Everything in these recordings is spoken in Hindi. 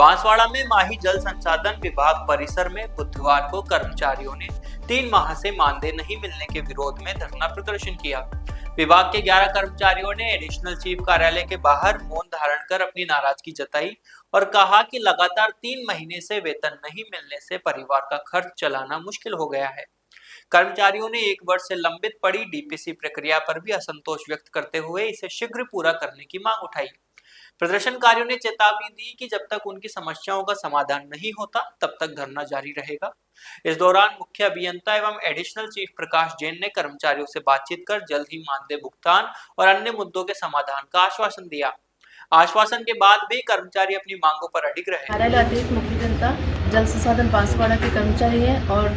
बांसवाड़ा में माही जल संसाधन विभाग परिसर में बुधवार को कर्मचारियों ने 3 माह से मानदेय नहीं मिलने के विरोध में धरना प्रदर्शन किया। विभाग के 11 कर्मचारियों ने एडिशनल चीफ कार्यालय के बाहर मौन धारण कर अपनी नाराजगी जताई और कहा कि लगातार 3 महीने से वेतन नहीं मिलने से परिवार का खर्च चलाना मुश्किल हो गया है। कर्मचारियों ने 1 वर्ष से लंबित पड़ी डीपीसी प्रक्रिया पर भी असंतोष व्यक्त करते हुए इसे शीघ्र पूरा करने की मांग उठाई। प्रदर्शनकारियों ने चेतावनी दी कि जब तक उनकी समस्याओं का समाधान नहीं होता तब तक धरना जारी रहेगा। इस दौरान मुख्य अभियंता एवं एडिशनल चीफ प्रकाश जैन ने कर्मचारियों से बातचीत कर जल्द ही मानदेय भुगतान और अन्य मुद्दों के समाधान का आश्वासन दिया। आश्वासन के बाद भी कर्मचारी अपनी मांगों पर अडिग रहे। कार्यालय अतिरिक्त मुख्य अभियंता जल संसाधन बांसवाड़ा के कर्मचारी हैं और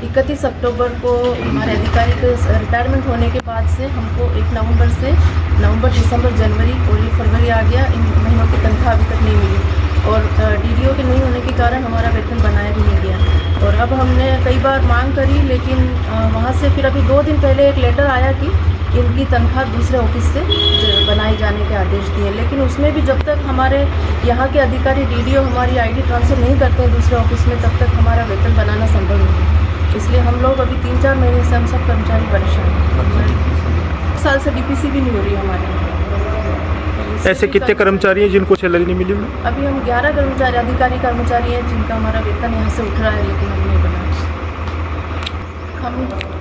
31 अक्टूबर को हमारे अधिकारी के रिटायरमेंट होने के बाद से हमको 1 नवंबर से नवंबर, दिसंबर, जनवरी और ये फरवरी आ गया। इन महीनों की तनख्वाह अभी तक नहीं मिली और डीडीओ के नहीं होने के कारण हमारा वेतन बनाया भी नहीं गया। और अब हमने कई बार मांग करी, लेकिन वहाँ से फिर अभी 2 दिन पहले एक लेटर आया कि इनकी तनख्वाह दूसरे ऑफिस से बनाए जाने के आदेश दिए, लेकिन उसमें भी जब तक हमारे यहाँ के अधिकारी डीडीओ हमारी आईडी ट्रांसफ़र नहीं करते हैं दूसरे ऑफिस में, तब तक हमारा वेतन बनाना संभव नहीं है। इसलिए हम लोग अभी 3-4 महीने से हम सब कर्मचारी परेशान हैं। साल से डीपीसी भी नहीं हो रही है हमारे यहाँ। ऐसे कितने कर्मचारी हैं जिनको सैलरी नहीं मिली? अभी हम 11 कर्मचारी अधिकारी कर्मचारी हैं जिनका हमारा वेतन यहाँ से उठ रहा है, लेकिन हम नहीं बना। हम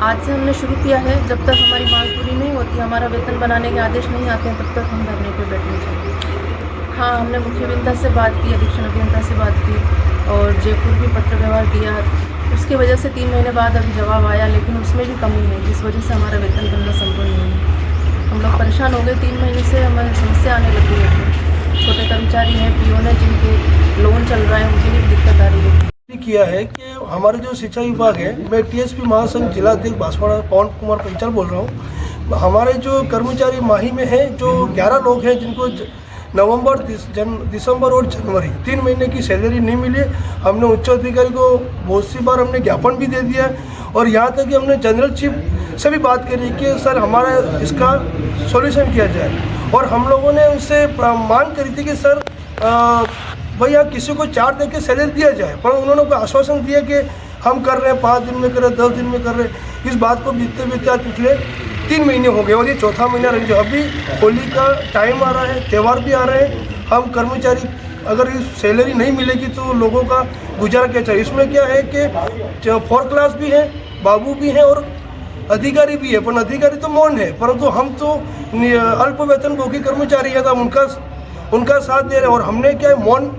आज से हमने शुरू किया है, जब तक हमारी मांग पूरी नहीं होती, हमारा वेतन बनाने के आदेश नहीं आते हैं, तब तक हम धरने पे बैठने चाहिए। हाँ, हमने मुख्य अभियंता से बात की, अधीक्षण अभियंता से बात की और जयपुर भी पत्र व्यवहार किया। उसकी वजह से 3 महीने बाद अभी जवाब आया, लेकिन उसमें भी कमी है, जिस वजह से हमारा वेतन बनना संभव नहीं है। हम लोग परेशान हो गए, 3 महीने से हमारी समस्या आने लगी है। छोटे कर्मचारी हैं, पीओन है जिनके लोन चल रहा है, उनके लिए भी दिक्कत आ रही है। किया है कि हमारे जो शिक्षा विभाग है, मैं टीएसपी महासंघ जिला अध्यक्ष बांसवाड़ा पवन कुमार पंचाल बोल रहा हूँ। हमारे जो कर्मचारी माही में हैं, जो 11 लोग हैं जिनको नवंबर, दिसंबर और जनवरी 3 महीने की सैलरी नहीं मिली। हमने उच्च अधिकारी को बहुत सी बार हमने ज्ञापन भी दे दिया और यहाँ तक कि हमने जनरल चीफ से भी बात करी कि सर हमारा इसका सॉल्यूशन किया जाए। और हम लोगों ने उनसे मांग करी थी कि सर भैया किसी को 4 दिन की सैलरी दिया जाए, पर उन्होंने कोई आश्वासन दिया कि हम कर रहे हैं, 5 दिन में कर रहे हैं, 10 दिन में कर रहे हैं। इस बात को बीतते बीतते आज पिछले 3 महीने हो गए और ये 4था महीना रह गया। अभी होली का टाइम आ रहा है, त्यौहार भी आ रहे हैं। हम कर्मचारी अगर इस सैलरी नहीं मिलेगी तो लोगों का गुजारा क्या चाहिए? इसमें क्या है कि 4 क्लास भी हैं, बाबू भी हैं और अधिकारी भी है, पर अधिकारी तो मौन है, परंतु हम तो अल्प वेतन भोगी कर्मचारी हैं, तो हम उनका साथ दे रहे हैं। और हमने क्या है मौन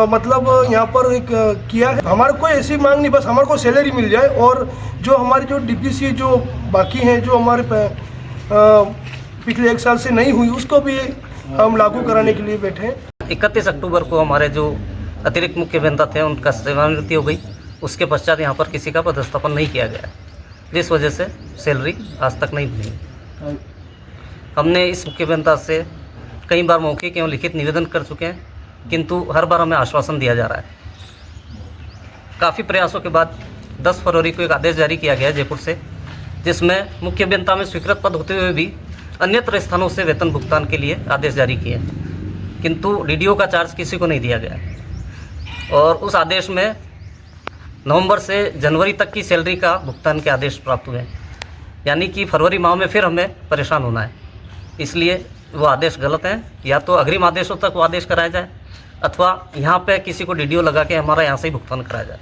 मतलब यहाँ पर एक किया है। हमारे कोई ऐसी मांग नहीं, बस हमारे को सैलरी मिल जाए और जो हमारी जो डीपीसी जो बाकी हैं, जो हमारे पिछले 1 साल से नहीं हुई, उसको भी हम लागू कराने के लिए बैठे हैं। 31 अक्टूबर को हमारे जो अतिरिक्त मुख्य अभियंता थे उनका सेवानिवृत्ति हो गई। उसके पश्चात यहाँ पर किसी का पदस्थापन नहीं किया गया, जिस वजह से सैलरी आज तक नहीं मिली। हमने इस मुख्य अभियंता से कई बार मौखिक एवं लिखित निवेदन कर चुके हैं, किंतु हर बार हमें आश्वासन दिया जा रहा है। काफ़ी प्रयासों के बाद 10 फरवरी को एक आदेश जारी किया गया जयपुर से, जिसमें मुख्य अभियंता में स्वीकृत पद होते हुए भी अन्यत्र स्थानों से वेतन भुगतान के लिए आदेश जारी किए, किंतु डीडीओ का चार्ज किसी को नहीं दिया गया। और उस आदेश में नवंबर से जनवरी तक की सैलरी का भुगतान के आदेश प्राप्त हुए, यानी कि फरवरी माह में फिर हमें परेशान होना है। इसलिए वो आदेश गलत हैं। या तो अग्रिम आदेशों तक वो आदेश कराया जाए अथवा यहाँ पे किसी को डीडीओ लगा के हमारा यहाँ से ही भुगतान कराया जाए।